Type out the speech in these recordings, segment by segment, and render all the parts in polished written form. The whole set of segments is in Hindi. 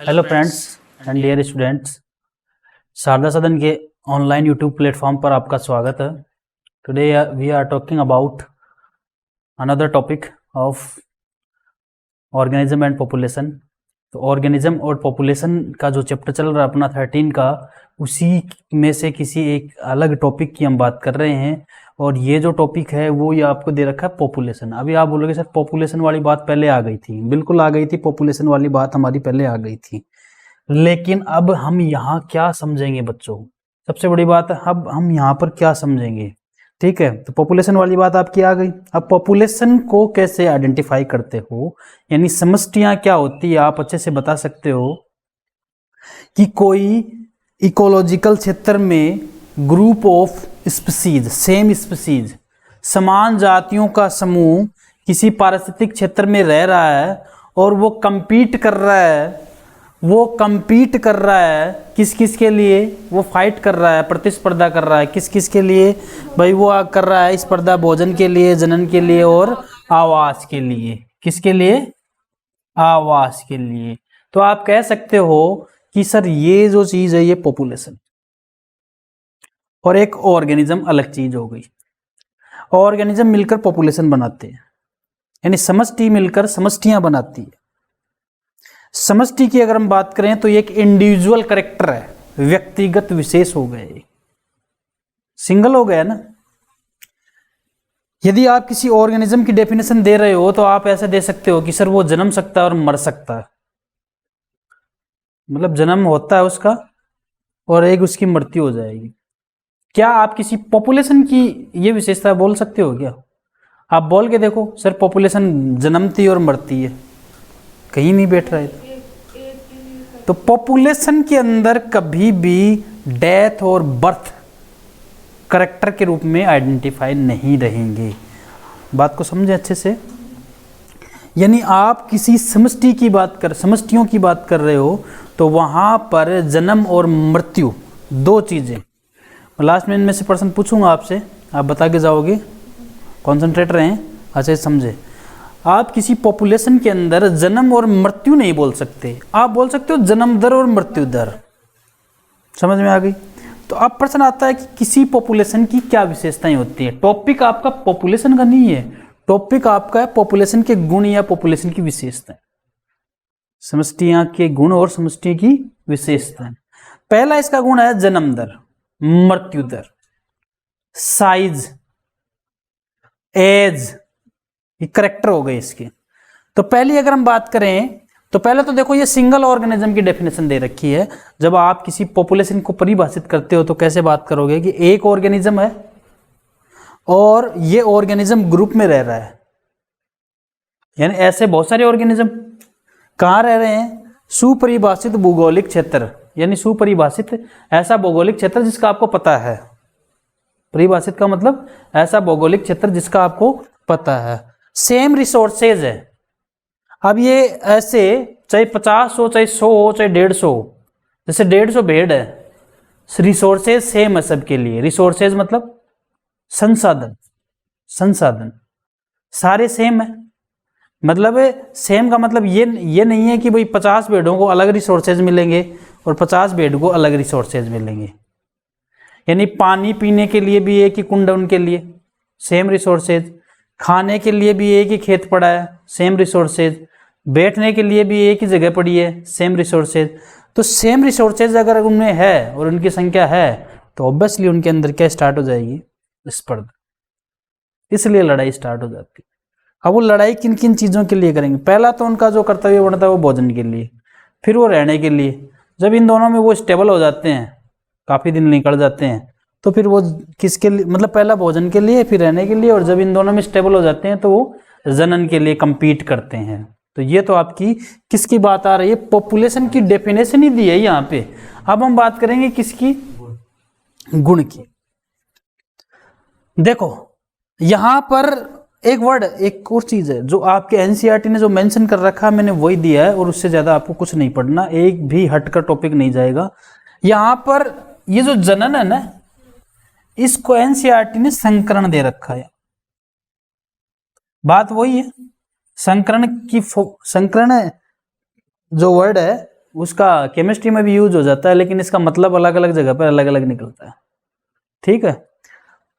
Hello friends and dear students, Sharda Sadan के ऑनलाइन यूट्यूब प्लेटफॉर्म पर आपका स्वागत है। Today we are talking about another topic of organism and population. तो ऑर्गेनिज्म और पॉपुलेशन का जो चैप्टर चल रहा है अपना 13 का, उसी में से किसी एक अलग टॉपिक की हम बात कर रहे हैं। और ये जो टॉपिक है वो ये आपको दे रखा है पॉपुलेशन। अभी आप बोलोगे सर पॉपुलेशन वाली बात पहले आ गई थी। बिल्कुल आ गई थी, पॉपुलेशन वाली बात हमारी पहले आ गई थी, लेकिन अब हम यहाँ क्या समझेंगे बच्चों? सबसे बड़ी बात है अब हम यहाँ पर क्या समझेंगे। ठीक है, तो पॉपुलेशन वाली बात आपकी आ गई। अब पॉपुलेशन को कैसे आइडेंटिफाई करते हो, यानी समष्टियां क्या होती है, आप अच्छे से बता सकते हो कि कोई इकोलॉजिकल क्षेत्र में group of species, same species, समान जातियों का समूह किसी पारिस्थितिक क्षेत्र में रह रहा है और वो कंपीट कर रहा है किस किस के लिए? वो फाइट कर रहा है, प्रतिस्पर्धा कर रहा है किस किस के लिए भाई? वो कर रहा है स्पर्धा भोजन के लिए, जनन के लिए और आवास के लिए। किसके लिए? आवास के लिए। तो आप कह सकते हो कि सर ये जो चीज है ये पॉपुलेशन और एक ऑर्गेनिज्म अलग चीज हो गई। ऑर्गेनिज्म मिलकर पॉपुलेशन बनाते हैं, यानी समष्टि मिलकर समष्टियां बनाती है। समष्टि की अगर हम बात करें तो ये एक इंडिविजुअल कैरेक्टर है, व्यक्तिगत विशेष हो गए, सिंगल हो गया ना। यदि आप किसी ऑर्गेनिज्म की डेफिनेशन दे रहे हो तो आप ऐसे दे सकते हो कि सर वो जन्म सकता है और मर सकता है, मतलब जन्म होता है उसका और एक उसकी मृत्यु हो जाएगी। क्या आप किसी पॉपुलेशन की ये विशेषता बोल सकते हो क्या? आप बोल के देखो सर पॉपुलेशन जन्मती और मरती है, कहीं नहीं बैठ रहा है। तो पॉपुलेशन के अंदर कभी भी डेथ और बर्थ कैरेक्टर के रूप में आइडेंटिफाई नहीं रहेंगे। बात को समझे अच्छे से। यानी आप किसी समष्टियों की बात कर रहे हो तो वहां पर जन्म और मृत्यु दो चीजें। लास्ट में इनमें से प्रश्न पूछूंगा आपसे, आप बता के जाओगे, कॉन्सेंट्रेट रहें, अच्छे से समझे। आप किसी पॉपुलेशन के अंदर जन्म और मृत्यु नहीं बोल सकते, आप बोल सकते हो जन्म दर और मृत्यु दर। समझ में आ गई? तो अब प्रश्न आता है कि किसी पॉपुलेशन की क्या विशेषताएं होती है। टॉपिक आपका पॉपुलेशन का नहीं है, टॉपिक आपका है पॉपुलेशन के गुण या पॉपुलेशन की विशेषताएं, समष्टियां के गुण और समष्टि की विशेषताएं। पहला इसका गुण है जन्म दर, मृत्यु दर, साइज, एज, ये करेक्टर हो गए इसके। तो पहली अगर हम बात करें तो पहले तो देखो ये सिंगल ऑर्गेनिज्म की डेफिनेशन दे रखी है। जब आप किसी पॉपुलेशन को परिभाषित करते हो तो कैसे बात करोगे कि एक ऑर्गेनिज्म है और ये ऑर्गेनिज्म ग्रुप में रह रहा है, यानी ऐसे बहुत सारे ऑर्गेनिज्म कहां रह रहे हैं? सुपरिभाषित भौगोलिक क्षेत्र, यानी सुपरिभाषित ऐसा भौगोलिक क्षेत्र जिसका आपको पता है। परिभाषित का मतलब ऐसा भौगोलिक क्षेत्र जिसका आपको पता है। सेम रिसोर्सेज है। अब ये ऐसे चाहे 50 हो, चाहे 100 हो, चाहे 150 हो, जैसे 150 भेड़ है, रिसोर्सेज सेम है सबके लिए। रिसोर्सेज मतलब संसाधन, संसाधन सारे सेम है। मतलब सेम का मतलब ये नहीं है कि भाई 50 भेड़ों को अलग रिसोर्सेज मिलेंगे और 50 भेड़ को अलग रिसोर्सेज मिलेंगे। यानी पानी पीने के लिए भी एक ही कुंड उनके लिए, सेम रिसोर्सेज। खाने के लिए भी एक ही खेत पड़ा है, सेम रिसोर्सेज। बैठने के लिए भी एक ही जगह पड़ी है, सेम रिसोर्सेज। तो सेम रिसोर्सेज अगर उनमें है और उनकी संख्या है तो ऑब्वियसली उनके अंदर क्या स्टार्ट हो जाएगी? स्पर्धा। इसलिए लड़ाई स्टार्ट हो जाती है। अब वो लड़ाई किन किन चीजों के लिए करेंगे? पहला तो उनका जो कर्तव्य बनता है वो भोजन के लिए, फिर वो रहने के लिए। जब इन दोनों में वो स्टेबल हो जाते हैं, काफी दिन निकल जाते हैं, तो फिर वो किसके लिए? मतलब पहला भोजन के लिए, फिर रहने के लिए, और जब इन दोनों में स्टेबल हो जाते हैं तो वो जनन के लिए compete करते हैं। तो ये तो आपकी किसकी बात आ रही है? पॉपुलेशन की डेफिनेशन ही दी है यहाँ पे। अब हम बात करेंगे किसकी? गुण की। देखो यहां पर एक वर्ड, एक और चीज है जो आपके एनसीईआरटी ने जो मेंशन कर रखा है, मैंने वही दिया है और उससे ज्यादा आपको कुछ नहीं पढ़ना, एक भी हटकर टॉपिक नहीं जाएगा। यहां पर ये जो जनन है ना, इसको एनसीईआरटी ने संकरण दे रखा है। बात वही है, संकरण जो वर्ड है उसका केमिस्ट्री में भी यूज हो जाता है, लेकिन इसका मतलब अलग अलग जगह पर अलग अलग निकलता है। ठीक है,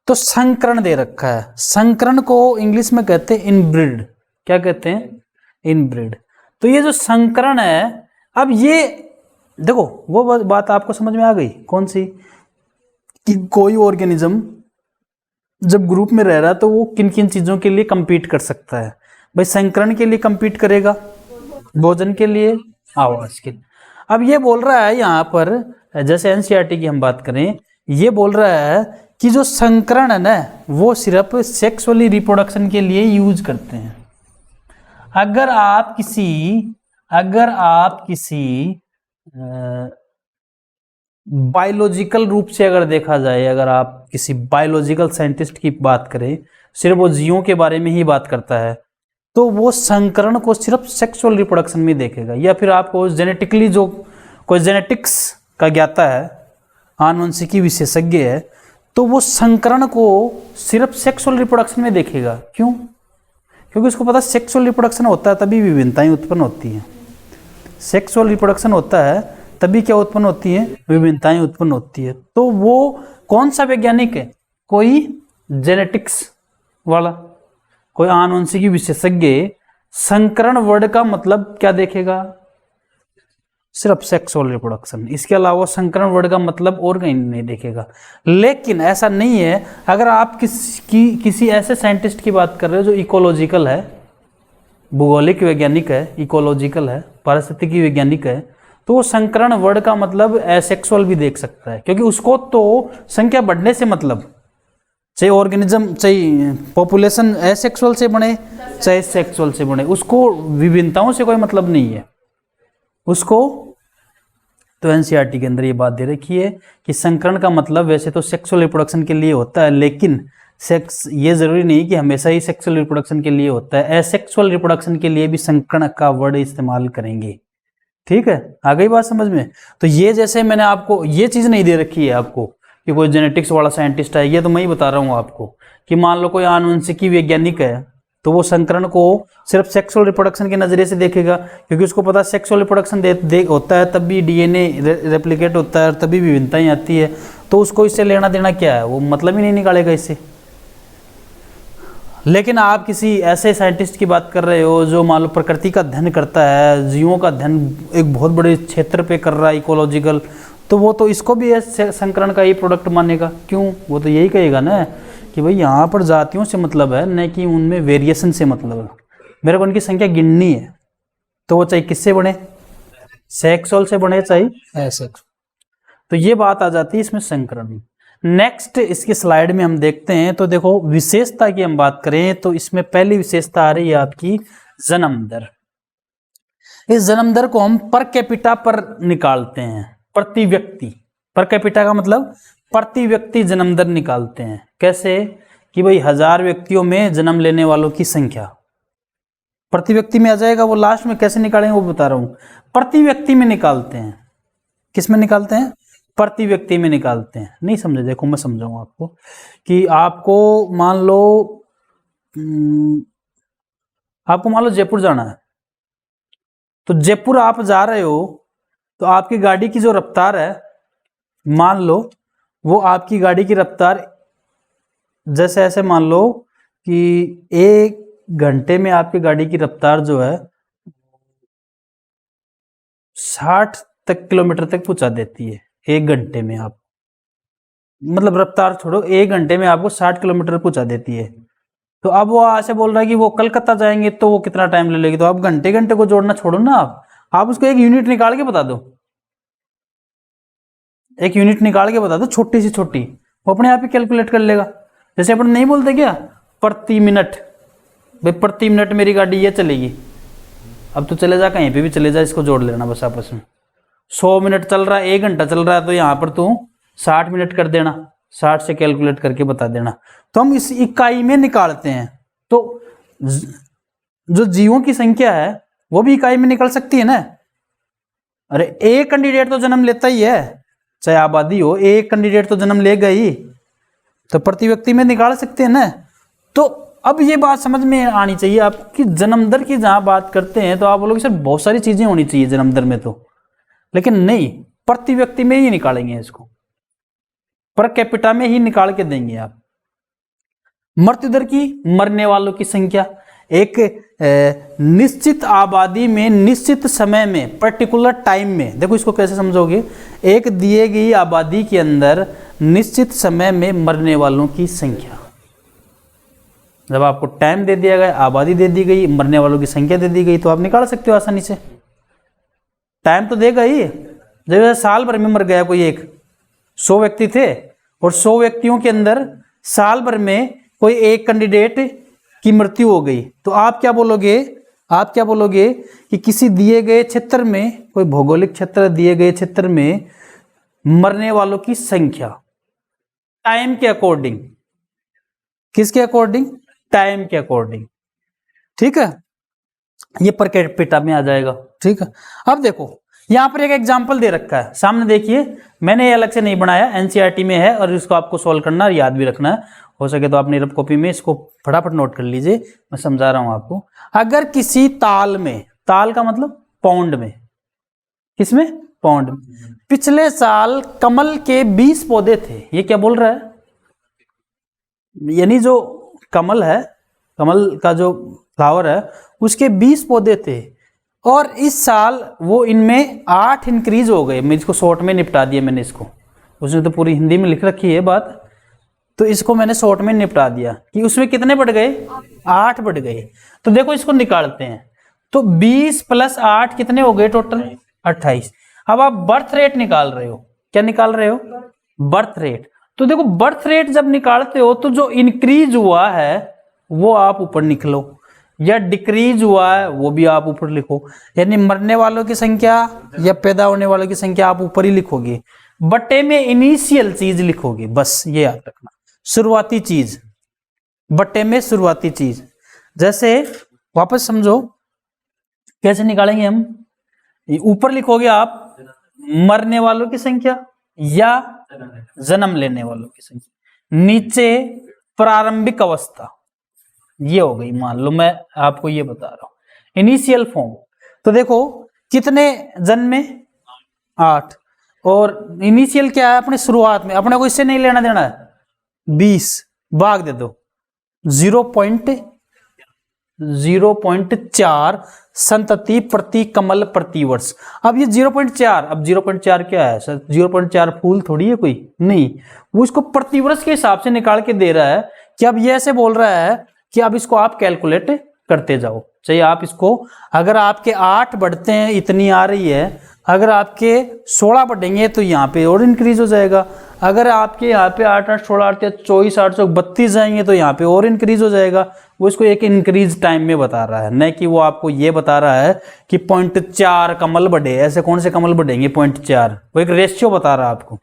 तो संकरण दे रखा है, संकरण को इंग्लिश में कहते हैं इनब्रीड। क्या कहते हैं? इनब्रीड। तो ये जो संकरण है, अब ये देखो वो बात आपको समझ में आ गई कौन सी, कि कोई ऑर्गेनिज्म जब ग्रुप में रह रहा है तो वो किन किन चीजों के लिए compete कर सकता है। भाई संकरण के लिए compete करेगा, भोजन के लिए, आवास के लिए। अब ये बोल रहा है यहाँ पर, जैसे एनसीईआरटी की हम बात करें, ये बोल रहा है कि जो संकरण है ना वो सिर्फ सेक्सुअली रिप्रोडक्शन के लिए यूज करते हैं। अगर आप किसी बायोलॉजिकल रूप से अगर देखा जाए, अगर आप किसी बायोलॉजिकल साइंटिस्ट की बात करें, सिर्फ वो जीवों के बारे में ही बात करता है, तो वो संकरण को सिर्फ सेक्सुअल रिप्रोडक्शन में देखेगा। या फिर आपको जेनेटिकली जो कोई जेनेटिक्स का ज्ञाता है, आनुवंशिकी विशेषज्ञ है, तो वो संकरण को सिर्फ सेक्सुअल रिप्रोडक्शन में देखेगा। क्यों? क्योंकि उसको पता है सेक्सुअल रिप्रोडक्शन होता है तभी विभिन्नताएं उत्पन्न होती हैं। सेक्सुअल रिप्रोडक्शन होता है तभी क्या उत्पन्न होती है? विभिन्नताएं उत्पन्न होती है। तो वो कौन सा वैज्ञानिक है? कोई जेनेटिक्स वाला, कोई आनुवंशिकी विशेषज्ञ संकरण वर्ड का मतलब क्या देखेगा? सिर्फ सेक्सुअल रिप्रोडक्शन। इसके अलावा संकरण वर्ड का मतलब और कहीं नहीं देखेगा। लेकिन ऐसा नहीं है, अगर आप किसी ऐसे साइंटिस्ट की बात कर रहे हो जो इकोलॉजिकल है, भूगोलिक वैज्ञानिक है, इकोलॉजिकल है, पारिस्थितिकी वैज्ञानिक है, तो वो संकरण वर्ड का मतलब एसेक्सुअल भी देख सकता है। क्योंकि उसको तो संख्या बढ़ने से मतलब, चाहे ऑर्गेनिज्म, चाहे पॉपुलेशन एसेक्सुअल से बने चाहे सेक्सुअल से बने, उसको विभिन्नताओं से कोई मतलब नहीं है उसको। तो एनसीईआरटी के अंदर ये बात दे रखी है कि संकरण का मतलब वैसे तो सेक्सुअल रिप्रोडक्शन के लिए होता है, लेकिन सेक्स ये जरूरी नहीं कि हमेशा ही सेक्सुअल रिप्रोडक्शन के लिए होता है, एसेक्सुअल रिप्रोडक्शन के लिए भी संकरण का वर्ड इस्तेमाल करेंगे। ठीक है, आ गई बात समझ में? तो ये जैसे मैंने आपको ये चीज नहीं दे रखी है आपको कि कोई जेनेटिक्स वाला साइंटिस्ट है, ये तो मैं ही बता रहा हूँ आपको कि मान लो कोई आनुवंशिकी वैज्ञानिक है, तो वो संकरण को सिर्फ सेक्सुअल रिप्रोडक्शन के नजरिए से देखेगा, क्योंकि उसको पता है सेक्सुअल रिप्रोडक्शन होता है तब भी डीएनए रेप्लिकेट होता है, तभी विभिन्नताएं आती है। तो उसको इससे लेना देना क्या है? वो मतलब ही नहीं निकालेगा इससे। लेकिन आप किसी ऐसे साइंटिस्ट की बात कर रहे हो जो मान लो प्रकृति का अध्ययन करता है, जीवों का अध्ययन एक बहुत बड़े क्षेत्र पे कर रहा है, इकोलॉजिकल, तो वो तो इसको भी संकरण का ही प्रोडक्ट मानेगा। क्यों? वो तो यही कहेगा ना कि भाई यहाँ पर जातियों से मतलब है, न कि उनमें वेरिएशन से मतलब है, मेरे को उनकी संख्या गिननी है। तो वो चाहे किससे बने, सेक्सुअल से बने चाहे एसेक्सुअल। तो ये बात आ जाती है इसमें संकरण में। नेक्स्ट इसकी स्लाइड में हम देखते हैं, तो देखो विशेषता की हम बात करें तो इसमें पहली विशेषता आ रही है आपकी जन्म दर। इस जन्म दर को हम पर कैपिटा पर निकालते हैं, प्रति व्यक्ति। पर कैपिटा का मतलब प्रति व्यक्ति जन्म दर निकालते हैं। कैसे? कि भाई 1000 व्यक्तियों में जन्म लेने वालों की संख्या प्रति व्यक्ति में आ जाएगा। वो लास्ट में कैसे निकालेंगे वो बता रहा हूं। प्रति व्यक्ति में निकालते हैं। किस में निकालते हैं? प्रति व्यक्ति में निकालते हैं। नहीं समझे? देखो मैं समझाऊंगा आपको कि आपको मान लो जयपुर जाना है, तो जयपुर आप जा रहे हो, तो आपकी गाड़ी की जो रफ्तार है, मान लो वो आपकी गाड़ी की रफ्तार जैसे ऐसे मान लो कि 1 घंटे में आपकी गाड़ी की रफ्तार जो है 60 किलोमीटर तक पहुंचा देती है। 1 घंटे में आप, मतलब रफ्तार छोड़ो, 1 घंटे में आपको 60 किलोमीटर पहुंचा देती है। तो अब वो ऐसे बोल रहा है कि वो कलकत्ता जाएंगे तो वो कितना टाइम ले लेगी। तो आप घंटे घंटे को जोड़ना छोड़ो ना, आप उसको एक यूनिट निकाल के बता दो, एक यूनिट निकाल के बता दो, छोटी सी छोटी, वो अपने आप ही कैलकुलेट कर लेगा। जैसे अपन नहीं बोलते क्या प्रति मिनट, भाई प्रति मिनट मेरी गाड़ी ये चलेगी। अब तो चले जा, कहीं पे भी चले जा, इसको जोड़ लेना बस आपस में। 100 मिनट चल रहा है, 1 घंटा चल रहा है, तो यहाँ पर तू 60 मिनट कर देना, 60 से कैलकुलेट करके बता देना। तो हम इस इकाई में निकालते हैं। तो जो जीवों की संख्या है वो भी इकाई में निकल सकती है ना। अरे एक कैंडिडेट तो जन्म लेता ही है, चाहे आबादी हो, एक कैंडिडेट तो जन्म लेगा ही, तो प्रति व्यक्ति में निकाल सकते हैं ना। तो अब ये बात समझ में आनी चाहिए आपकी, जन्म दर की जहां बात करते हैं तो आप बोलोगे सर बहुत सारी चीजें होनी चाहिए जन्म दर में। तो लेकिन नहीं, प्रति व्यक्ति में ही निकालेंगे इसको, पर कैपिटा में ही निकाल के देंगे आप। मृत्यु दर की, मरने वालों की संख्या, एक निश्चित आबादी में निश्चित समय में पर्टिकुलर टाइम में, देखो इसको कैसे समझोगे, एक दिए गई आबादी के अंदर निश्चित समय में मरने वालों की संख्या। जब आपको टाइम दे दिया गया, आबादी दे दी गई, मरने वालों की संख्या दे दी गई, तो आप निकाल सकते हो आसानी से। टाइम तो देगा ही, जब साल भर में मर गया कोई एक, 100 व्यक्ति थे और 100 व्यक्तियों के अंदर साल भर में कोई एक कैंडिडेट की मृत्यु हो गई, तो आप क्या बोलोगे, आप क्या बोलोगे कि किसी दिए गए क्षेत्र में, कोई भौगोलिक क्षेत्र दिए गए क्षेत्र में मरने वालों की संख्या टाइम के अकॉर्डिंग, किसके अकॉर्डिंग, टाइम के अकॉर्डिंग, ठीक है, ये पर कैपिटा में आ जाएगा। ठीक है, अब देखो यहां पर एक एग्जांपल दे रखा है, सामने देखिए, मैंने ये अलग से नहीं बनाया, एनसीईआरटी में है और इसको आपको सॉल्व करना और याद भी रखना है। हो सके तो अपनी रफ कॉपी में इसको फटाफट नोट कर लीजिए, मैं समझा रहा हूं आपको। अगर किसी ताल में, ताल का मतलब पाउंड में, किसमें, पाउंड में, पिछले साल कमल के 20 पौधे थे, ये क्या बोल रहा है, यानी जो कमल है, कमल का जो फ्लावर है उसके 20 पौधे थे और इस साल वो इनमें 8 इंक्रीज हो गए। मैं इसको शॉर्ट में निपटा दिया मैंने इसको, उसने तो पूरी हिंदी में लिख रखी है बात, तो इसको मैंने शॉर्ट में निपटा दिया कि उसमें कितने बढ़ गए, 8 बढ़ गए। तो देखो इसको निकालते हैं, तो 20 + 8 कितने हो गए टोटल, 28। अब आप बर्थ रेट निकाल रहे हो, क्या निकाल रहे हो, बर्थ रेट। तो देखो बर्थ रेट जब निकालते हो तो जो इंक्रीज हुआ है वो आप ऊपर निकलो, या डिक्रीज हुआ है वो भी आप ऊपर लिखो, यानी मरने वालों की संख्या या पैदा होने वालों की संख्या आप ऊपर ही लिखोगे, बट्टे में इनिशियल चीज लिखोगे, बस ये याद रखना, शुरुआती चीज, बट्टे में शुरुआती चीज। जैसे वापस समझो कैसे निकालेंगे हम, ऊपर लिखोगे आप मरने वालों की संख्या या जन्म लेने वालों की संख्या, नीचे प्रारंभिक अवस्था, ये हो गई, मान लो मैं आपको ये बता रहा हूं इनिशियल फॉर्म। तो देखो कितने जन्मे, 8, और इनिशियल क्या है अपने शुरुआत में, अपने को इससे नहीं लेना देना है, 20 भाग दे दो 0.4 संतति प्रति कमल प्रति वर्ष। अब ये 0.4, अब 0.4 क्या है सर, 0.4 फूल थोड़ी है कोई, नहीं, वो इसको प्रति वर्ष के हिसाब से निकाल के दे रहा है कि अब ये ऐसे बोल रहा है कि अब इसको आप कैलकुलेट करते जाओ, चाहिए आप इसको, अगर आपके 8 बढ़ते हैं इतनी आ रही है, अगर आपके 16 बढ़ेंगे तो यहाँ पे और इंक्रीज हो जाएगा, अगर आपके यहाँ पे 8 8 16 8 24 832 जाएंगे तो यहाँ पे और इंक्रीज हो जाएगा। वो इसको एक इंक्रीज टाइम में बता रहा है, न कि वो आपको ये बता रहा है कि 0.4 कमल बढ़े, ऐसे कौन से कमल बढ़ेंगे 0.4, वो एक रेशियो बता रहा है आपको।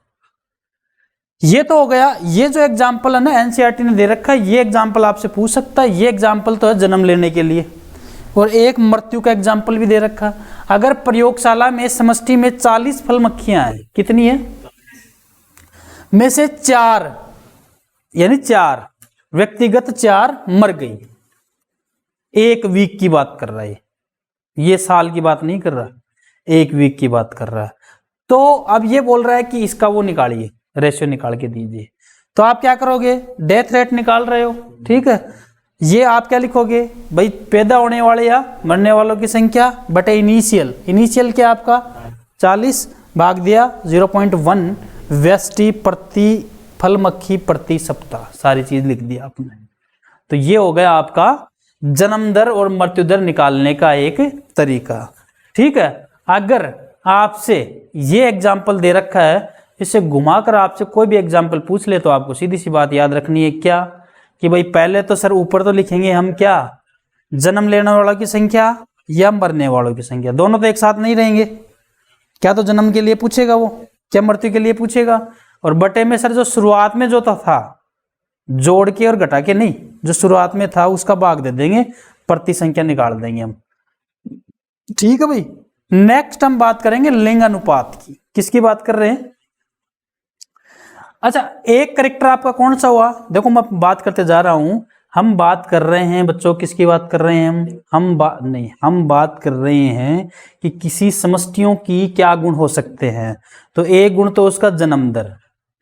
ये तो हो गया, ये जो एग्जाम्पल है ना एनसीईआरटी ने दे रखा है, ये एग्जाम्पल आपसे पूछ सकता है, ये एग्जाम्पल तो है जन्म लेने के लिए, और एक मृत्यु का एग्जाम्पल भी दे रखा। अगर प्रयोगशाला में समष्टि में 40 फल मक्खियां हैं, कितनी है, में से 4 यानी 4 व्यक्तिगत 4 मर गई, 1 वीक की बात कर रहा है ये साल की बात नहीं कर रहा, 1 वीक की बात कर रहा है। तो अब ये बोल रहा है कि इसका वो निकालिए, रेशियो निकाल के दीजिए। तो आप क्या करोगे, डेथ रेट निकाल रहे हो, ठीक है, ये आप क्या लिखोगे भाई, पैदा होने वाले या मरने वालों की संख्या बटे इनिशियल, इनिशियल क्या आपका 40 भाग दिया 0.1 व्यष्टि प्रति फल मक्खी प्रति सप्ताह, सारी चीज लिख दी आपने। तो ये हो गया आपका जन्म दर और मृत्यु दर निकालने का एक तरीका, ठीक है। अगर आपसे ये एग्जाम्पल दे रखा है, इससे घुमाकर आपसे कोई भी एग्जाम्पल पूछ ले तो आपको सीधी सी बात याद रखनी है, क्या कि भाई पहले तो सर ऊपर तो लिखेंगे हम क्या, जन्म लेने वालों की संख्या या मरने वालों की संख्या, दोनों तो एक साथ नहीं रहेंगे, क्या तो जन्म के लिए पूछेगा वो, क्या मृत्यु के लिए पूछेगा, और बटे में सर जो शुरुआत में जो था जोड़ के और घटा के नहीं, जो शुरुआत में था उसका भाग दे देंगे, प्रति संख्या निकाल देंगे हम, ठीक है भाई। नेक्स्ट हम बात करेंगे लिंग अनुपात की, किसकी बात कर रहे हैं, अच्छा एक करेक्टर आपका कौन सा हुआ, देखो मैं बात करते जा रहा हूं हम बात कर रहे हैं बच्चों, किसकी बात कर रहे हैं हम बात कर रहे हैं कि किसी समष्टियों की क्या गुण हो सकते हैं। तो एक गुण तो उसका जन्म दर,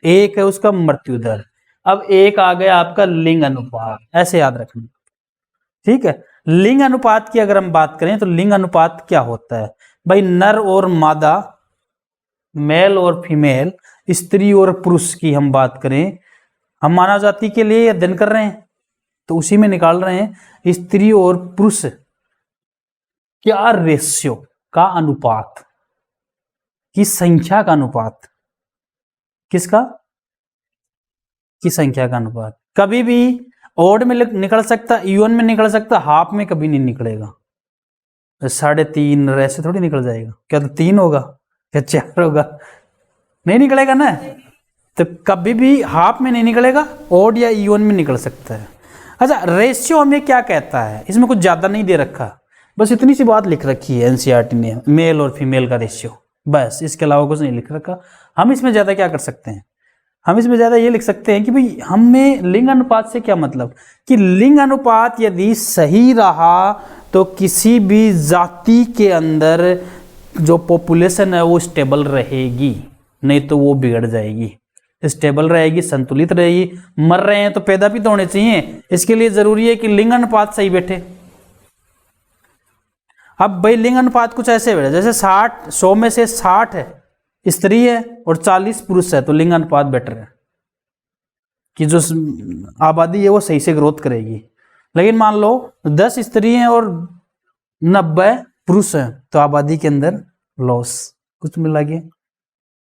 एक है उसका मृत्यु दर। अब एक आ गया आपका लिंग अनुपात, ऐसे याद रखना, ठीक है। लिंग अनुपात की अगर हम बात करें तो लिंग अनुपात क्या होता है भाई, नर और मादा, मेल और फीमेल, स्त्री और पुरुष की हम बात करें, हम मानव जाति के लिए अध्ययन कर रहे हैं तो उसी में निकाल रहे हैं, स्त्री और पुरुष क्या रेशियो का अनुपात, की संख्या का अनुपात, किसका, की संख्या का अनुपात। कभी भी ओड में निकल सकता, इवन में निकल सकता, हाफ में कभी नहीं निकलेगा। 3.5 ऐसे थोड़ी निकल जाएगा, क्या तो 3 होगा, क्या 4 होगा, नहीं निकलेगा ना। तो कभी भी हाफ में नहीं निकलेगा, ओड या इवन में निकल सकता है। अच्छा, रेशियो हमें क्या कहता है, इसमें कुछ ज्यादा नहीं दे रखा, बस इतनी सी बात लिख रखी है एनसीईआरटी ने, मेल और फीमेल का रेशियो, बस, इसके अलावा कुछ नहीं लिख रखा। हम इसमें ज्यादा क्या कर सकते हैं, हम इसमें ज्यादा ये लिख सकते हैं कि भाई हमें लिंग अनुपात से क्या मतलब, कि लिंग अनुपात यदि सही रहा तो किसी भी जाति के अंदर जो पॉपुलेशन है वो स्टेबल रहेगी, नहीं तो वो बिगड़ जाएगी। स्टेबल रहेगी, संतुलित रहेगी। मर रहे हैं तो पैदा भी तो होने चाहिए, इसके लिए जरूरी है कि लिंग अनुपात सही बैठे। अब भाई लिंग अनुपात कुछ ऐसे बैठे, जैसे 100 में से 60 है स्त्री है और 40 पुरुष है, तो लिंग अनुपात बेटर है कि जो आबादी है वो सही से ग्रोथ करेगी। लेकिन मान लो 10 स्त्री हैं और 90 पुरुष हैं, तो आबादी के अंदर लॉस, कुछ मिला के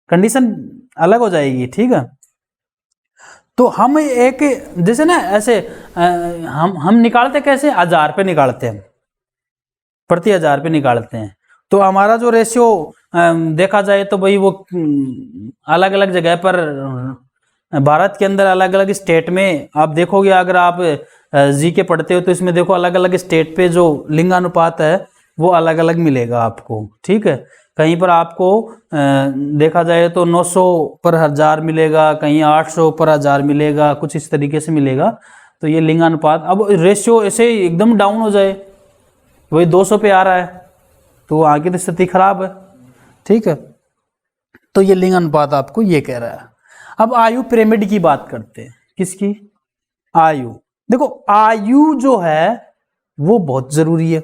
कंडीशन अलग हो जाएगी, ठीक है। तो हम एक जैसे ना ऐसे हम निकालते कैसे, 1000 पे निकालते हैं, प्रति 1000 पे निकालते हैं। तो हमारा जो रेशियो देखा जाए तो भाई वो अलग अलग जगह पर भारत के अंदर अलग अलग स्टेट में आप देखोगे, अगर आप जी के पढ़ते हो तो इसमें देखो अलग अलग स्टेट पे जो लिंगानुपात है वो अलग अलग मिलेगा आपको, ठीक है। कहीं पर आपको देखा जाए तो 900 पर 1000 मिलेगा, कहीं 800 पर 1000 मिलेगा, कुछ इस तरीके से मिलेगा। तो ये लिंगानुपात, अब रेशियो ऐसे एकदम डाउन हो जाए, वही 200 पे आ रहा है, तो आगे तो स्थिति खराब है, ठीक है। तो ये लिंगानुपात आपको ये कह रहा है। अब आयु पिरामिड की बात करते हैं, किसकी, आयु। देखो आयु जो है वो बहुत जरूरी है,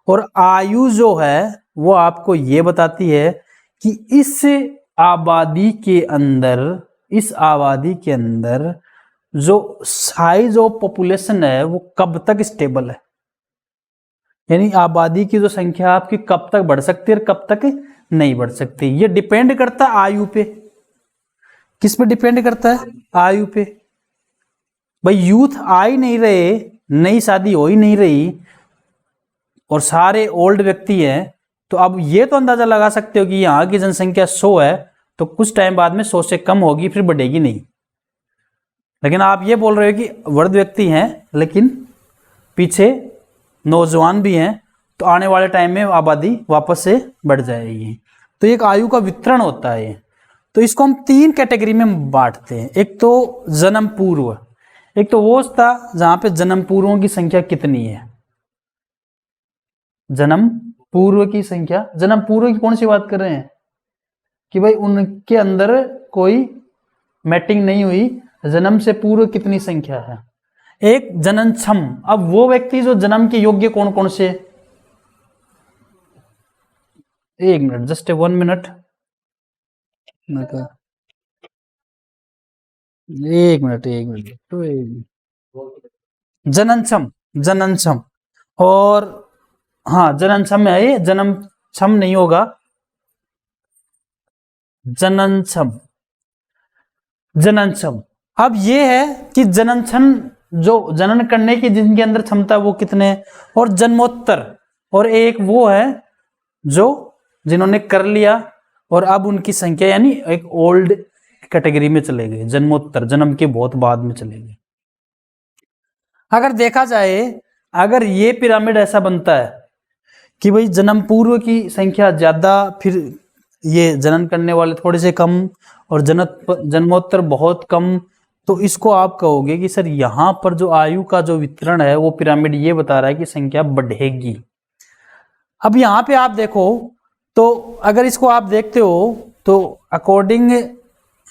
और आयु जो है वो आपको ये बताती है कि इस आबादी के अंदर, इस आबादी के अंदर जो साइज ऑफ पॉपुलेशन है वो कब तक स्टेबल है, यानी आबादी की जो संख्या आपकी कब तक बढ़ सकती है और कब तक नहीं बढ़ सकती। ये डिपेंड करता है आयु पे। किस पे डिपेंड करता है, आयु पे। भाई यूथ आ ही नहीं रहे, नई शादी हो ही नहीं रही और सारे ओल्ड व्यक्ति हैं, तो अब ये तो अंदाजा लगा सकते हो कि यहाँ की जनसंख्या 100 है तो कुछ टाइम बाद में 100 से कम होगी, फिर बढ़ेगी नहीं। लेकिन आप ये बोल रहे हो कि वृद्ध व्यक्ति हैं लेकिन पीछे नौजवान भी हैं, तो आने वाले टाइम में आबादी वापस से बढ़ जाएगी। तो एक आयु का वितरण होता है। तो इसको हम 3 कैटेगरी में बांटते हैं। एक तो जन्म पूर्व, एक तो वो था जहां पे जन्म पूर्वों की संख्या कितनी है, जन्म पूर्व की संख्या। जन्म पूर्व की कौन सी बात कर रहे हैं, कि भाई उनके अंदर कोई मैटिंग नहीं हुई, जन्म से पूर्व कितनी संख्या है। एक जननक्षम, अब वो व्यक्ति जो जन्म के योग्य कौन कौन से, 1 मिनट, जस्ट 1 मिनट, 1 मिनट, तो जननक्षम, जननक्षम, और हाँ जननक्षम में है, जन्म क्षम नहीं होगा, जननक्षम, जननक्षम। अब ये है कि जननक्षम जो जनन करने की जिनके अंदर क्षमता वो कितने हैं, और जन्मोत्तर, और एक वो है जो जिन्होंने कर लिया और अब उनकी संख्या यानी एक ओल्ड कैटेगरी में चले गए, जन्मोत्तर, जन्म के बहुत बाद में चले गए। अगर देखा जाए, अगर ये पिरामिड ऐसा बनता है कि भाई जन्म पूर्व की संख्या ज्यादा, फिर ये जनन करने वाले थोड़े से कम, और जन्मोत्तर बहुत कम, तो इसको आप कहोगे कि सर यहां पर जो आयु का जो वितरण है वो पिरामिड ये बता रहा है कि संख्या बढ़ेगी। अब यहां पे आप देखो तो अगर इसको आप देखते हो तो अकॉर्डिंग,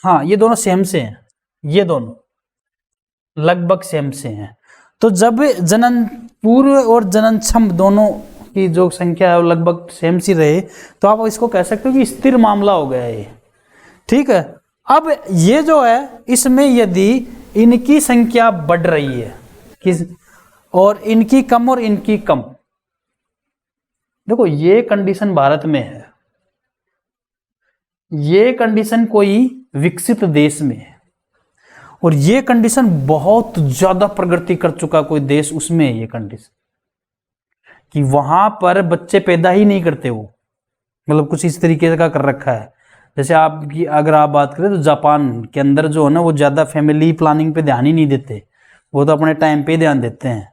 हाँ ये दोनों सेम से हैं, ये दोनों लगभग सेम से हैं। तो जब जनन पूर्व और जनन क्षम दोनों की जो संख्या है वो लगभग सेम सी रहे तो आप इसको कह सकते हो कि स्थिर मामला हो गया ये, ठीक है। अब ये जो है इसमें यदि इनकी संख्या बढ़ रही है किस, और इनकी कम और इनकी कम, देखो ये कंडीशन भारत में है, ये कंडीशन कोई विकसित देश में है, और ये कंडीशन बहुत ज्यादा प्रगति कर चुका कोई देश उसमें है ये कंडीशन, कि वहां पर बच्चे पैदा ही नहीं करते वो, मतलब कुछ इस तरीके का कर रखा है। जैसे आपकी अगर आप बात करें तो जापान के अंदर जो है ना वो ज्यादा फैमिली प्लानिंग पे ध्यान ही नहीं देते, वो तो अपने टाइम पे ध्यान देते हैं।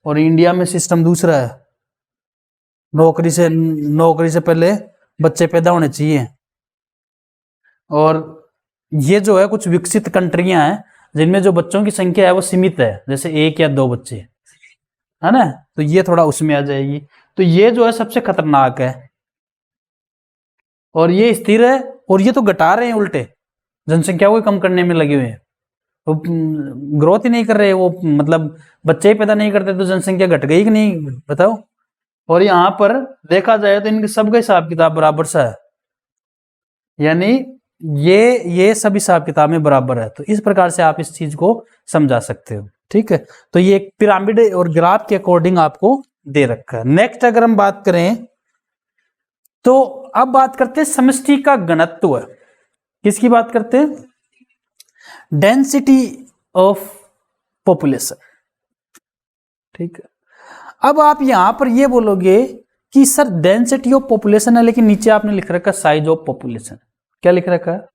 और इंडिया में सिस्टम दूसरा है, नौकरी से पहले बच्चे पैदा होने चाहिए। और ये जो है कुछ विकसित कंट्रियां हैं जिनमें जो बच्चों की संख्या है वो सीमित है, जैसे 1 या 2 बच्चे, है ना, तो ये थोड़ा उसमें आ जाएगी। तो ये जो है सबसे खतरनाक है, और ये स्थिर है, और ये तो घटा रहे हैं उल्टे, जनसंख्या को कम करने में लगे हुए हैं, वो ग्रोथ ही नहीं कर रहे, वो मतलब बच्चे ही पैदा नहीं करते तो जनसंख्या घट गई कि नहीं बताओ। और यहाँ पर देखा जाए तो इनके सबका हिसाब किताब बराबर सा है, यानी ये सब हिसाब किताब में बराबर है। तो इस प्रकार से आप इस चीज को समझा सकते हो, ठीक है। तो ये एक पिरामिड और ग्राफ के अकॉर्डिंग आपको दे रखा है। नेक्स्ट अगर हम बात करें तो अब बात करते हैं समष्टि का घनत्व। किसकी बात करते हैं? डेंसिटी ऑफ पॉपुलेशन, ठीक है। अब आप यहां पर ये बोलोगे कि सर डेंसिटी ऑफ पॉपुलेशन है, लेकिन नीचे आपने लिख रखा साइज ऑफ पॉपुलेशन। क्या लिख रखा है?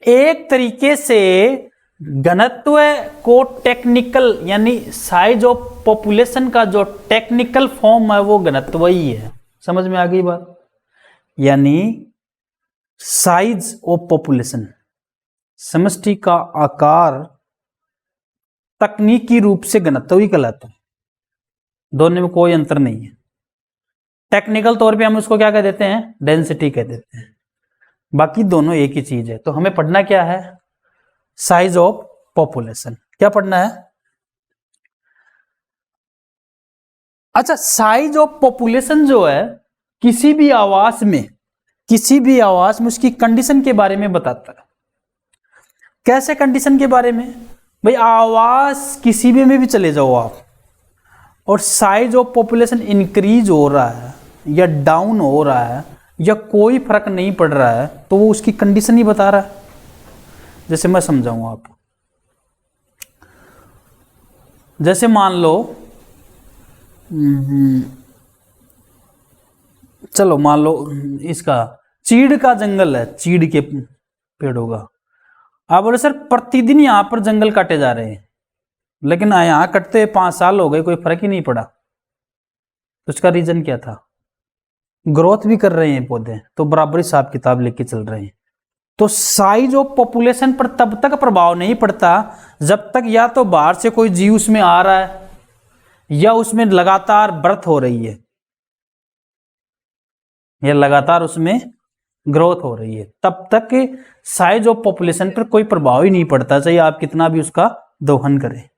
एक तरीके से घनत्व को टेक्निकल, यानी साइज ऑफ पॉपुलेशन का जो टेक्निकल फॉर्म है वो घनत्व ही है। समझ में आ गई बात? यानी साइज ऑफ पॉपुलेशन, समष्टि का आकार, तकनीकी रूप से घनत्व ही कहलाता है, दोनों में कोई अंतर नहीं है। टेक्निकल तौर पे हम उसको क्या कह देते हैं? डेंसिटी कह देते हैं, बाकी दोनों एक ही चीज है। तो हमें पढ़ना क्या है? Size of population. क्या पढ़ना है? अच्छा, साइज ऑफ पॉपुलेशन जो है किसी भी आवास में उसकी कंडीशन के बारे में बताता है। कैसे कंडीशन के बारे में? भाई आवास किसी भी में चले जाओ आप, और साइज ऑफ पॉपुलेशन इंक्रीज हो रहा है या डाउन हो रहा है या कोई फर्क नहीं पड़ रहा है, तो वो उसकी कंडीशन ही बता रहा है। जैसे मैं समझाऊं आपको, जैसे मान लो चलो मान लो इसका चीड़ का जंगल है, चीड़ के पेड़ों का। आप बोले सर प्रतिदिन यहां पर जंगल काटे जा रहे हैं, लेकिन यहां कटते 5 साल हो गए, कोई फर्क ही नहीं पड़ा। तो उसका रीजन क्या था? ग्रोथ भी कर रहे हैं पौधे, तो बराबर हिसाब किताब लेके चल रहे हैं। तो साइज ऑफ पॉपुलेशन पर तब तक प्रभाव नहीं पड़ता जब तक या तो बाहर से कोई जीव उसमें आ रहा है या उसमें लगातार बर्थ हो रही है या लगातार उसमें ग्रोथ हो रही है, तब तक साइज ऑफ पॉपुलेशन पर कोई प्रभाव ही नहीं पड़ता, चाहे आप कितना भी उसका दोहन करें,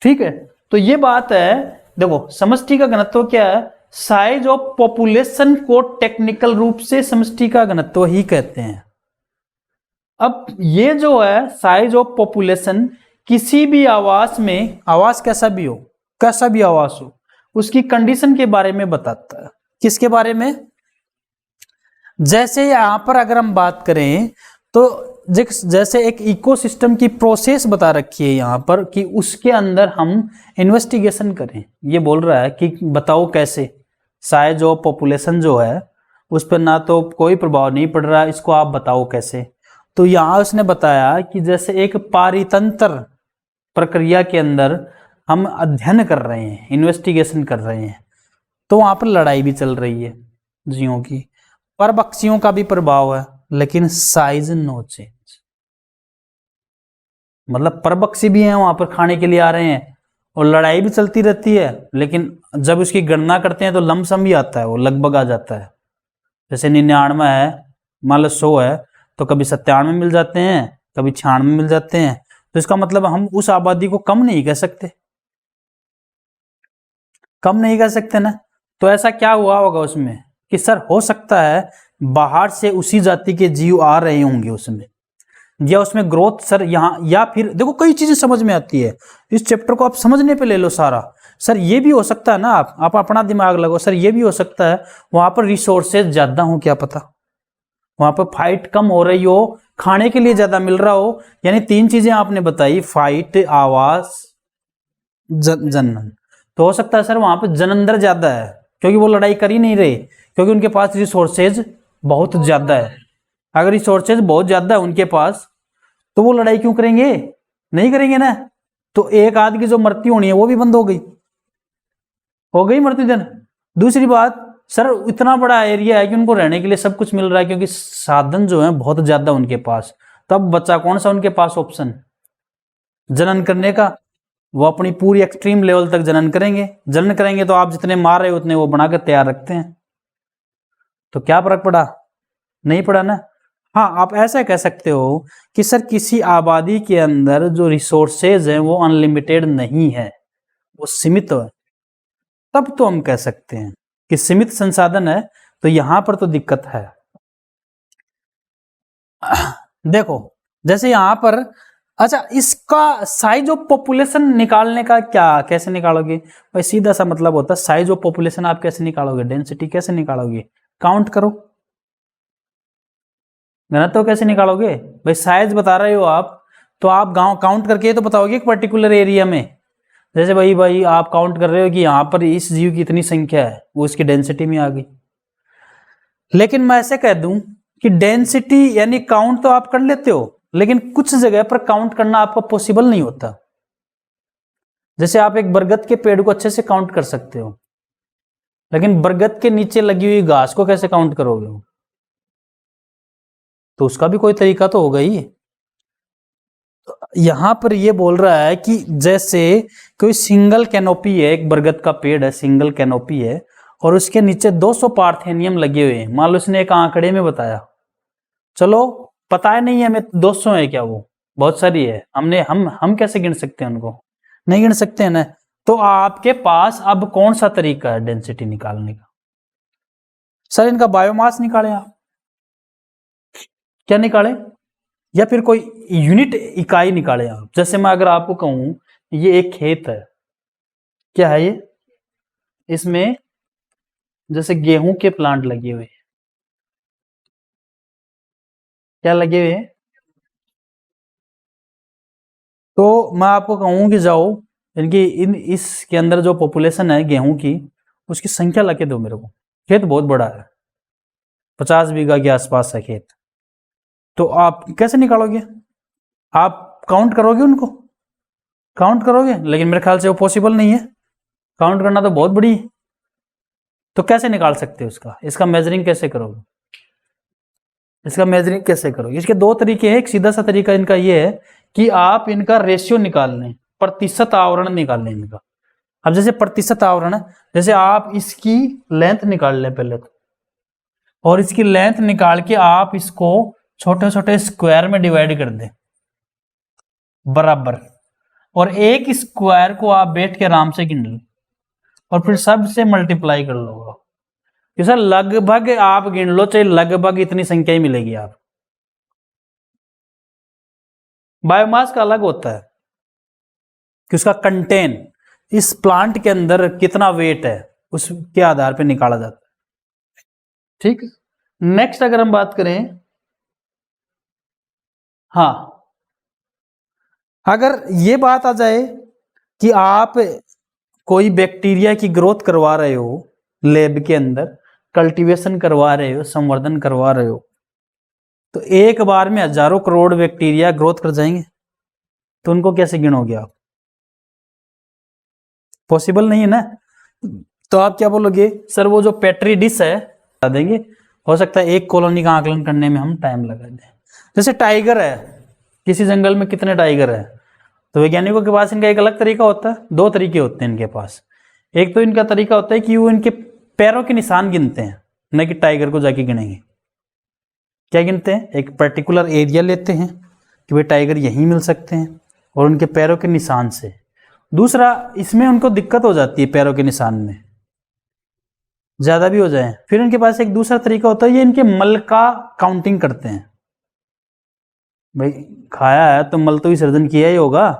ठीक है। तो ये बात है। देखो समष्टि का घनत्व क्या है? साइज ऑफ पॉपुलेशन को टेक्निकल रूप से समष्टि का घनत्व ही कहते हैं। अब ये जो है साइज ऑफ पॉपुलेशन किसी भी आवास में, आवास कैसा भी हो, कैसा भी आवास हो, उसकी कंडीशन के बारे में बताता है। किसके बारे में? जैसे यहां पर अगर हम बात करें तो जैसे एक इकोसिस्टम की प्रोसेस बता रखी है यहां पर कि उसके अंदर हम इन्वेस्टिगेशन करें। ये बोल रहा है कि बताओ कैसे साइज ऑफ पॉपुलेशन जो है उस पर ना तो कोई प्रभाव नहीं पड़ रहा, इसको आप बताओ कैसे। तो यहां उसने बताया कि जैसे एक पारितंत्र प्रक्रिया के अंदर हम अध्ययन कर रहे हैं, इन्वेस्टिगेशन कर रहे हैं, तो वहां पर लड़ाई भी चल रही है जीवों की, परभक्षियों का भी प्रभाव है, लेकिन साइज नो चेंज। मतलब परभक्षी भी हैं वहां पर, खाने के लिए आ रहे हैं, और लड़ाई भी चलती रहती है, लेकिन जब उसकी गणना करते हैं तो लमसम भी आता है, वो लगभग आ जाता है। जैसे 99 है, मान लो 100 है, तो कभी 97 मिल जाते हैं, कभी 96 मिल जाते हैं। तो इसका मतलब हम उस आबादी को कम नहीं कह सकते, कम नहीं कह सकते ना। तो ऐसा क्या हुआ होगा उसमें कि सर हो सकता है बाहर से उसी जाति के जीव आ रहे होंगे उसमें, या उसमें ग्रोथ सर यहाँ, या फिर देखो कई चीजें समझ में आती है इस चैप्टर को आप समझने पे ले लो सारा। सर ये भी हो सकता है ना, आप अपना दिमाग लगाओ, सर ये भी हो सकता है वहां पर रिसोर्सेज ज्यादा हो, क्या पता वहां पर फाइट कम हो रही हो, खाने के लिए ज्यादा मिल रहा हो। यानी 3 चीजें आपने बताई, फाइट, आवास, जनन। तो हो सकता है सर वहां पर जनंदर ज्यादा है, क्योंकि वो लड़ाई कर ही नहीं रहे, क्योंकि उनके पास रिसोर्सेज बहुत ज्यादा है। अगर रिसोर्सेज बहुत ज्यादा है उनके पास, तो वो लड़ाई क्यों करेंगे, नहीं करेंगे ना। तो एक आदमी की जो मृत्यु होनी है वो भी बंद हो गई मृत्यु दर। दूसरी बात सर, इतना बड़ा एरिया है कि उनको रहने के लिए सब कुछ मिल रहा है, क्योंकि साधन जो है बहुत ज्यादा उनके पास। तब बच्चा कौन सा उनके पास ऑप्शन, जनन करने का। वो अपनी पूरी एक्सट्रीम लेवल तक जनन करेंगे, जनन करेंगे तो आप जितने मार रहे हो उतने वो बनाकर तैयार रखते हैं। तो क्या फर्क पड़ा, नहीं पड़ा ना। हाँ, आप ऐसा कह सकते हो कि सर किसी आबादी के अंदर जो रिसोर्सेज हैं वो अनलिमिटेड नहीं है, वो सीमित है। तब तो हम कह सकते हैं कि सीमित संसाधन है, तो यहां पर तो दिक्कत है। देखो जैसे यहां पर, अच्छा इसका साइज ऑफ पॉपुलेशन निकालने का क्या, कैसे निकालोगे भाई, सीधा सा मतलब होता है साइज ऑफ पॉपुलेशन आप कैसे निकालोगे, डेंसिटी कैसे निकालोगे, काउंट करो। घनत्व कैसे निकालोगे भाई, साइज बता रहे हो आप, तो आप गांव काउंट करके तो बताओगे एक पर्टिकुलर एरिया में। जैसे भाई आप काउंट कर रहे हो कि यहाँ पर इस जीव की इतनी संख्या है, वो इसकी डेंसिटी में आ गई। लेकिन मैं ऐसे कह दूं कि डेंसिटी यानी काउंट तो आप कर लेते हो, लेकिन कुछ जगह पर काउंट करना आपका पॉसिबल नहीं होता। जैसे आप एक बरगद के पेड़ को अच्छे से काउंट कर सकते हो, लेकिन बरगद के नीचे लगी हुई घास को कैसे काउंट करोगे, तो उसका भी कोई तरीका तो होगा ही। यहां पर ये बोल रहा है कि जैसे कोई सिंगल कैनोपी है, एक बरगद का पेड़ है, सिंगल कैनोपी है, और उसके नीचे 200 पार्थेनियम लगे हुए हैं। मान लो इसने एक आंकड़े में बताया, चलो पता है नहीं है हमें 200 है क्या, वो बहुत सारी है, हम कैसे गिन सकते हैं उनको, नहीं गिन सकते हैं ना। तो आपके पास अब कौन सा तरीका है डेंसिटी निकालने का, सर इनका बायोमास निकालें आप, क्या निकालें, या फिर कोई यूनिट इकाई निकालें आप। जैसे मैं अगर आपको कहूं ये एक खेत है, क्या है ये, इसमें जैसे गेहूं के प्लांट लगे हुए हैं, क्या लगे हुए हैं, तो मैं आपको कहूं कि जाओ इनकी इसके अंदर जो पॉपुलेशन है गेहूं की, उसकी संख्या लगे दो मेरे को। खेत बहुत बड़ा है, 50 बीघा के आसपास है खेत। तो आप कैसे निकालोगे, आप काउंट करोगे उनको, काउंट करोगे, लेकिन मेरे ख्याल से वो पॉसिबल नहीं है, काउंट करना तो बहुत बड़ी है। तो कैसे निकाल सकते हो इसका मेजरिंग कैसे करोगे, इसका मेजरिंग कैसे करोगे। इसके 2 तरीके हैं। एक सीधा सा तरीका इनका ये है कि आप इनका रेशियो निकाल लें, प्रतिशत आवरण निकाल लें इनका। अब जैसे प्रतिशत आवरण, जैसे आप इसकी लेंथ निकाल लें पहले तो, और इसकी लेंथ निकाल के आप इसको छोटे छोटे स्क्वायर में डिवाइड कर दें बराबर, और एक स्क्वायर को आप बैठ के आराम से गिन लो, और फिर सबसे मल्टीप्लाई कर लो। सर लगभग आप गिन लो, चाहे लगभग इतनी संख्या ही मिलेगी आप। बायोमास का अलग होता है कि उसका कंटेन इस प्लांट के अंदर कितना वेट है, उसके आधार पर निकाला जाता है। ठीक, नेक्स्ट अगर हम बात करें, हाँ अगर ये बात आ जाए कि आप कोई बैक्टीरिया की ग्रोथ करवा रहे हो लैब के अंदर, कल्टीवेशन करवा रहे हो, संवर्धन करवा रहे हो, तो एक बार में हजारों करोड़ बैक्टीरिया ग्रोथ कर जाएंगे, तो उनको कैसे गिनोगे आप, पॉसिबल नहीं है ना। तो आप क्या बोलोगे, सर वो जो पेट्री डिश है बता देंगे, हो सकता है एक कॉलोनी का आकलन करने में हम टाइम लगा दें। जैसे टाइगर है, किसी जंगल में कितने टाइगर है, तो वैज्ञानिकों के पास इनका एक अलग तरीका होता है, दो तरीके होते हैं इनके पास। एक तो इनका तरीका होता है कि वो इनके पैरों के निशान गिनते हैं, न कि टाइगर को जाके गिनेंगे। क्या गिनते हैं? एक पर्टिकुलर एरिया लेते हैं कि भाई टाइगर यहीं मिल सकते हैं, और उनके पैरों के निशान से। दूसरा, इसमें उनको दिक्कत हो जाती है पैरों के निशान में, ज्यादा भी हो जाए। फिर इनके पास एक दूसरा तरीका होता है, ये इनके मल का काउंटिंग करते हैं। भाई खाया है तो मल तो विसर्जन किया ही होगा,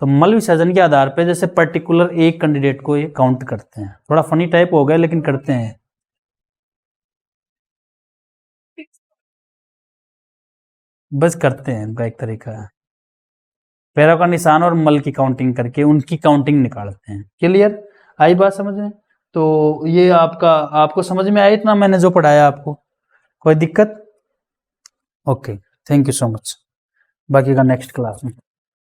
तो मल विसर्जन के आधार पे जैसे पर्टिकुलर एक कैंडिडेट को ये काउंट करते हैं। थोड़ा फनी टाइप हो गया लेकिन करते हैं। बस करते हैं, इनका एक तरीका है। पैरों का निशान और मल की काउंटिंग करके उनकी काउंटिंग निकालते हैं। क्लियर? आई बात समझ में? तो ये आपको समझ में आया इतना मैंने जो पढ़ाया आपको? कोई दिक्कत? Okay, thank you so much. बाकी का नेक्स्ट क्लास में।